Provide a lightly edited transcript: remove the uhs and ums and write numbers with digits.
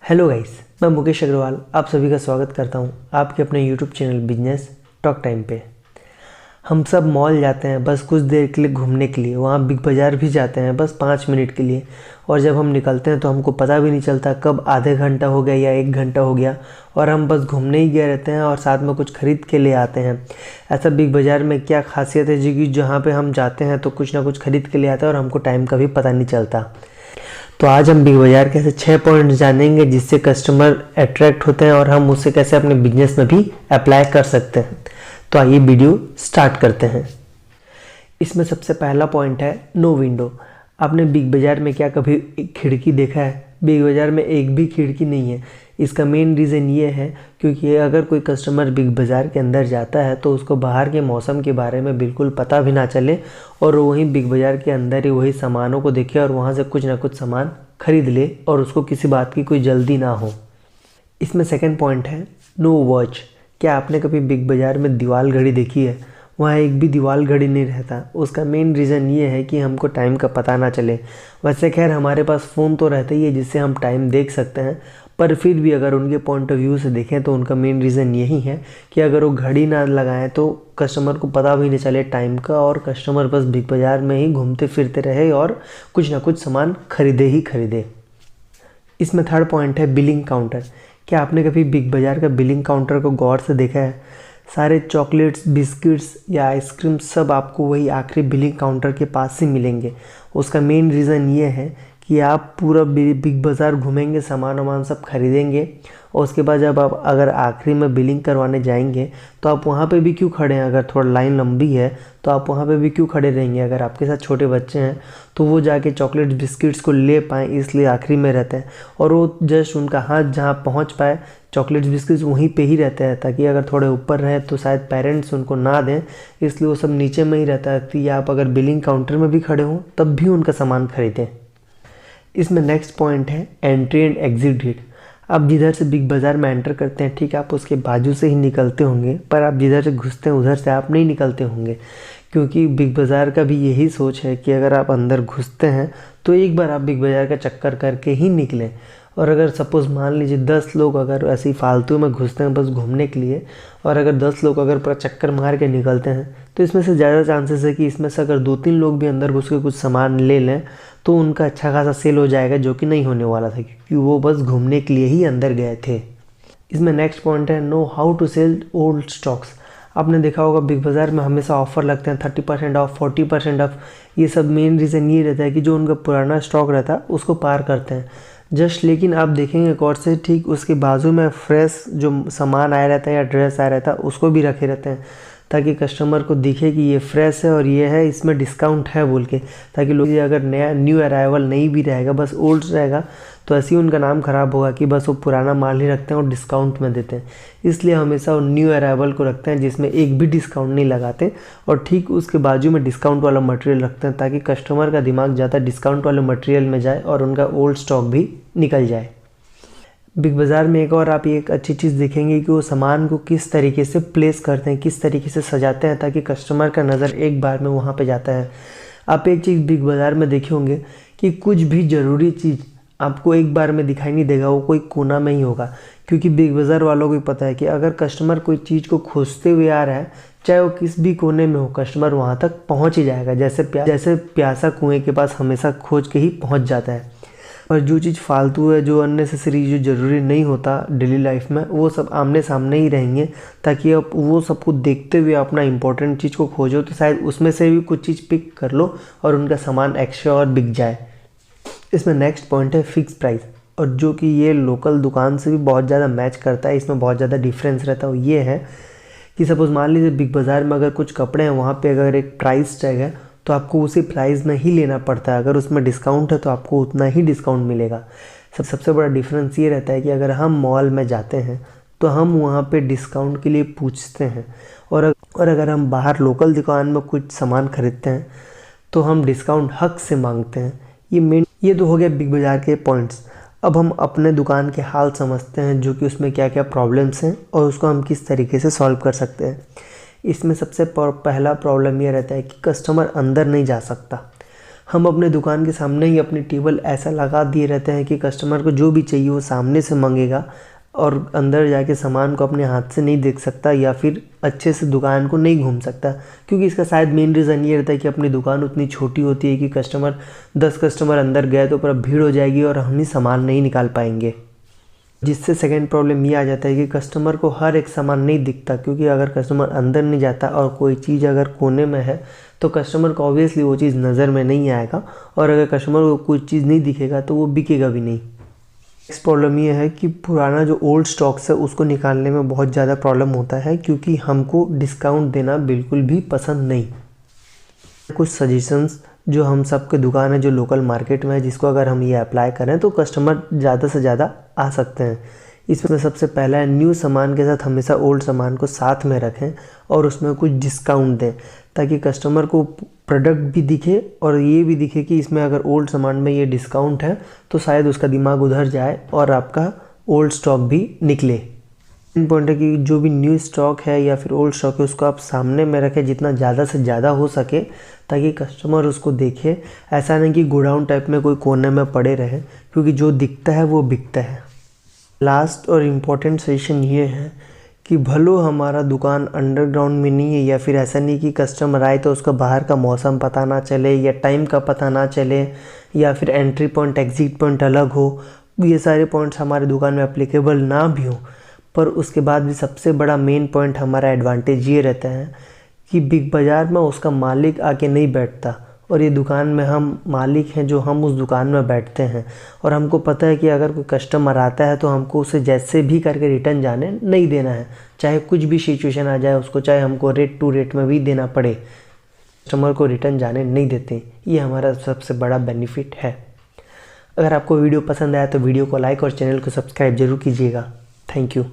Hello guys, मैं मुकेश अग्रवाल आप सभी का स्वागत करता हूं आपके अपने YouTube channel business talk time पे। हम सब मॉल जाते हैं बस कुछ देर के लिए घूमने के लिए, वहाँ बिग बाज़ार भी जाते हैं बस 5 मिनट के लिए, और जब हम निकलते हैं तो हमको पता भी नहीं चलता कब आधे घंटा हो गया या 1 घंटा हो गया, और हम बस घूमने ही गए रहते हैं और साथ में कुछ खरीद के ले आते हैं। ऐसा बिग बाज़ार में क्या खासियत है जी कि जहाँ पर हम जाते हैं तो कुछ ना कुछ खरीद के ले आते हैं और हमको टाइम का भी पता नहीं चलता। तो आज हम बिग बाज़ार के ऐसे 6 पॉइंट जानेंगे जिससे कस्टमर अट्रैक्ट होते हैं और हम उससे कैसे अपने बिजनेस में भी अप्लाई कर सकते हैं। तो आइए वीडियो स्टार्ट करते हैं। इसमें सबसे पहला पॉइंट है नो विंडो। आपने बिग बाज़ार में क्या कभी खिड़की देखा है? बिग बाज़ार में एक भी खिड़की नहीं है। इसका मेन रीज़न ये है क्योंकि अगर कोई कस्टमर बिग बाज़ार के अंदर जाता है तो उसको बाहर के मौसम के बारे में बिल्कुल पता भी ना चले और वहीं बिग बाज़ार के अंदर ही वही सामानों को देखे और वहाँ से कुछ ना कुछ सामान खरीद ले और उसको किसी बात की कोई जल्दी ना हो। इसमें सेकंड पॉइंट है नो वॉच। क्या आपने कभी बिग बाज़ार में दीवार घड़ी देखी है? वहाँ एक भी दीवार घड़ी नहीं रहता। उसका मेन रीज़न ये है कि हमको टाइम का पता ना चले। वैसे खैर हमारे पास फ़ोन तो रहता ही है जिससे हम टाइम देख सकते हैं, पर फिर भी अगर उनके पॉइंट ऑफ व्यू से देखें तो उनका मेन रीज़न यही है कि अगर वो घड़ी ना लगाएं तो कस्टमर को पता भी नहीं चले टाइम का और कस्टमर बस बिग बाज़ार में ही घूमते फिरते रहे और कुछ ना कुछ सामान खरीदे ही खरीदे। इसमें थर्ड पॉइंट है बिलिंग काउंटर। क्या आपने कभी बिग बाज़ार का बिलिंग काउंटर को गौर से देखा है? सारे चॉकलेट्स, बिस्किट्स या आइसक्रीम सब आपको वही आखिरी बिलिंग काउंटर के पास ही मिलेंगे। उसका मेन रीज़न ये है कि आप पूरा बिग बाज़ार घूमेंगे, सामान वामान सब खरीदेंगे और उसके बाद जब आप अगर आखिरी में बिलिंग करवाने जाएंगे तो आप वहाँ पे भी क्यों खड़े हैं? अगर थोड़ा लाइन लंबी है तो आप वहाँ पे भी क्यों खड़े रहेंगे? अगर आपके साथ छोटे बच्चे हैं तो वो जाके चॉकलेट बिस्किट्स को ले पाएँ इसलिए आखिरी में रहते हैं और वो जस्ट उनका हाथ जहाँ पहुँच पाए चॉकलेट बिस्किट्स वहीं पे ही रहते हैं, ताकि अगर थोड़े ऊपर रहे तो शायद पेरेंट्स उनको ना दें, इसलिए वो सब नीचे में ही रहता है कि आप अगर बिलिंग काउंटर में भी खड़े हों तब भी उनका सामान खरीदें। इसमें नेक्स्ट पॉइंट है एंट्री एंड एग्जिट गेट। आप जिधर से बिग बाज़ार में एंटर करते हैं ठीक है, आप उसके बाजू से ही निकलते होंगे, पर आप जिधर से घुसते हैं उधर से आप नहीं निकलते होंगे, क्योंकि बिग बाज़ार का भी यही सोच है कि अगर आप अंदर घुसते हैं तो एक बार आप बिग बाज़ार का चक्कर करके ही निकलें। और अगर सपोज़ मान लीजिए 10 लोग अगर ऐसे ही फालतू में घुसते हैं बस घूमने के लिए, और अगर 10 लोग अगर पूरा चक्कर मार के निकलते हैं तो इसमें से ज़्यादा चांसेस है कि इसमें से अगर 2-3 लोग भी अंदर घुस के कुछ सामान ले लें तो उनका अच्छा खासा सेल हो जाएगा, जो कि नहीं होने वाला था क्योंकि वो बस घूमने के लिए ही अंदर गए थे। इसमें नेक्स्ट पॉइंट है know how to sell old stocks. आपने देखा होगा बिग बाज़ार में हमेशा ऑफ़र लगते हैं 30% ऑफ, 40% ऑफ। ये सब मेन रीज़न ये रहता है कि जो उनका पुराना स्टॉक रहता है उसको पार करते हैं जस्ट। लेकिन आप देखेंगे गौर से ठीक उसके बाजू में फ्रेश जो सामान आया रहता है या ड्रेस आया रहता है उसको भी रखे रहते हैं, ताकि कस्टमर को दिखे कि ये फ्रेश है और ये है, इसमें डिस्काउंट है बोल के, ताकि लोग अगर नया न्यू अराइवल नहीं भी रहेगा बस ओल्ड रहेगा तो ऐसे ही उनका नाम ख़राब होगा कि बस वो पुराना माल ही रखते हैं और डिस्काउंट में देते हैं। इसलिए हमेशा वो न्यू अराइवल को रखते हैं जिसमें एक भी डिस्काउंट नहीं लगाते और ठीक उसके बाजू में डिस्काउंट वाला मटेरियल रखते हैं, ताकि कस्टमर का दिमाग ज़्यादा डिस्काउंट वाले मटेरियल में जाए और उनका ओल्ड स्टॉक भी निकल जाए। बिग बाज़ार में एक और आप एक अच्छी चीज़ देखेंगे कि वो सामान को किस तरीके से प्लेस करते हैं, किस तरीके से सजाते हैं, ताकि कस्टमर का नज़र एक बार में वहाँ पे जाता है। आप एक चीज़ बिग बाज़ार में देखे होंगे कि कुछ भी ज़रूरी चीज़ आपको एक बार में दिखाई नहीं देगा, वो कोई कोना में ही होगा, क्योंकि बिग बाज़ार वालों को भी पता है कि अगर कस्टमर कोई चीज़ को खोजते हुए आ रहा है चाहे वो किस भी कोने में हो, कस्टमर वहाँ तक पहुँच ही जाएगा। जैसे प्यासा कुएँ के पास हमेशा खोज के ही पहुँच जाता है। और जो चीज़ फालतू है, जो अननेसेसरी, जो ज़रूरी नहीं होता डेली लाइफ में, वो सब आमने सामने ही रहेंगे, ताकि आप वो सबको देखते हुए अपना इंपॉर्टेंट चीज़ को खोजो तो शायद उसमें से भी कुछ चीज़ पिक कर लो और उनका सामान एक्स्ट्रा और बिक जाए। इसमें नेक्स्ट पॉइंट है फिक्स प्राइस, और जो कि ये लोकल दुकान से भी बहुत ज़्यादा मैच करता है, इसमें बहुत ज़्यादा डिफरेंस रहता है। ये है कि सपोज़ मान लीजिए बिग बाज़ार में अगर कुछ कपड़े हैं, वहाँ पे अगर एक प्राइस टैग है तो आपको उसी प्राइस में ही लेना पड़ता है। अगर उसमें डिस्काउंट है तो आपको उतना ही डिस्काउंट मिलेगा। सबसे बड़ा डिफरेंस ये रहता है कि अगर हम मॉल में जाते हैं तो हम वहाँ पे डिस्काउंट के लिए पूछते हैं, और अगर हम बाहर लोकल दुकान में कुछ सामान खरीदते हैं तो हम डिस्काउंट हक से मांगते हैं। ये तो हो गया बिग बाज़ार के पॉइंट्स। अब हम अपने दुकान के हाल समझते हैं, जो कि उसमें क्या क्या प्रॉब्लम्स हैं और उसको हम किस तरीके से सॉल्व कर सकते हैं। इसमें सबसे पहला प्रॉब्लम ये रहता है कि कस्टमर अंदर नहीं जा सकता। हम अपने दुकान के सामने ही अपनी टेबल ऐसा लगा दिए रहते हैं कि कस्टमर को जो भी चाहिए वो सामने से मांगेगा और अंदर जाके सामान को अपने हाथ से नहीं देख सकता या फिर अच्छे से दुकान को नहीं घूम सकता। क्योंकि इसका शायद मेन रीज़न ये रहता है कि अपनी दुकान उतनी छोटी होती है कि 10 कस्टमर अंदर गए तो पूरा भीड़ हो जाएगी और हम ही सामान नहीं निकाल पाएंगे। जिससे सेकंड प्रॉब्लम ये आ जाता है कि कस्टमर को हर एक सामान नहीं दिखता, क्योंकि अगर कस्टमर अंदर नहीं जाता और कोई चीज़ अगर कोने में है तो कस्टमर को ऑब्वियसली वो चीज़ नज़र में नहीं आएगा, और अगर कस्टमर को कोई चीज़ नहीं दिखेगा तो वो बिकेगा भी नहीं। नेक्स्ट प्रॉब्लम ये है कि पुराना जो ओल्ड स्टॉक्स है उसको निकालने में बहुत ज़्यादा प्रॉब्लम होता है, क्योंकि हमको डिस्काउंट देना बिल्कुल भी पसंद नहीं। कुछ सजेशंस जो हम सबके दुकान है जो लोकल मार्केट में है, जिसको अगर हम ये अप्लाई करें तो कस्टमर ज़्यादा से ज़्यादा आ सकते हैं। इसमें सबसे पहला है न्यू सामान के साथ हमेशा ओल्ड सामान को साथ में रखें और उसमें कुछ डिस्काउंट दें, ताकि कस्टमर को प्रोडक्ट भी दिखे और ये भी दिखे कि इसमें अगर ओल्ड सामान में ये डिस्काउंट है तो शायद उसका दिमाग उधर जाए और आपका ओल्ड स्टॉक भी निकले। पॉइंट है कि जो भी न्यू स्टॉक है या फिर ओल्ड स्टॉक है उसको आप सामने में रखें जितना ज़्यादा से ज़्यादा हो सके, ताकि कस्टमर उसको देखे। ऐसा नहीं कि गोडाउन टाइप में कोई कोने में पड़े रहे, क्योंकि जो दिखता है वो बिकता है। लास्ट और इम्पॉर्टेंट सजेशन ये है कि भलो हमारा दुकान अंडरग्राउंड में नहीं है या फिर ऐसा नहीं कि कस्टमर आए तो उसका बाहर का मौसम पता ना चले या टाइम का पता ना चले या फिर एंट्री पॉइंट एग्ज़िट पॉइंट अलग हो, ये सारे पॉइंट्स हमारे दुकान में एप्लीकेबल ना भी हो, पर उसके बाद भी सबसे बड़ा मेन पॉइंट हमारा एडवांटेज ये रहता है कि बिग बाज़ार में उसका मालिक आके नहीं बैठता और ये दुकान में हम मालिक हैं जो हम उस दुकान में बैठते हैं, और हमको पता है कि अगर कोई कस्टमर आता है तो हमको उसे जैसे भी करके रिटर्न जाने नहीं देना है, चाहे कुछ भी सिचुएशन आ जाए उसको, चाहे हमको रेट टू रेट में भी देना पड़े, कस्टमर को रिटर्न जाने नहीं देते। ये हमारा सबसे बड़ा बेनिफिट है। अगर आपको वीडियो पसंद आया तो वीडियो को लाइक और चैनल को सब्सक्राइब जरूर कीजिएगा। Thank you.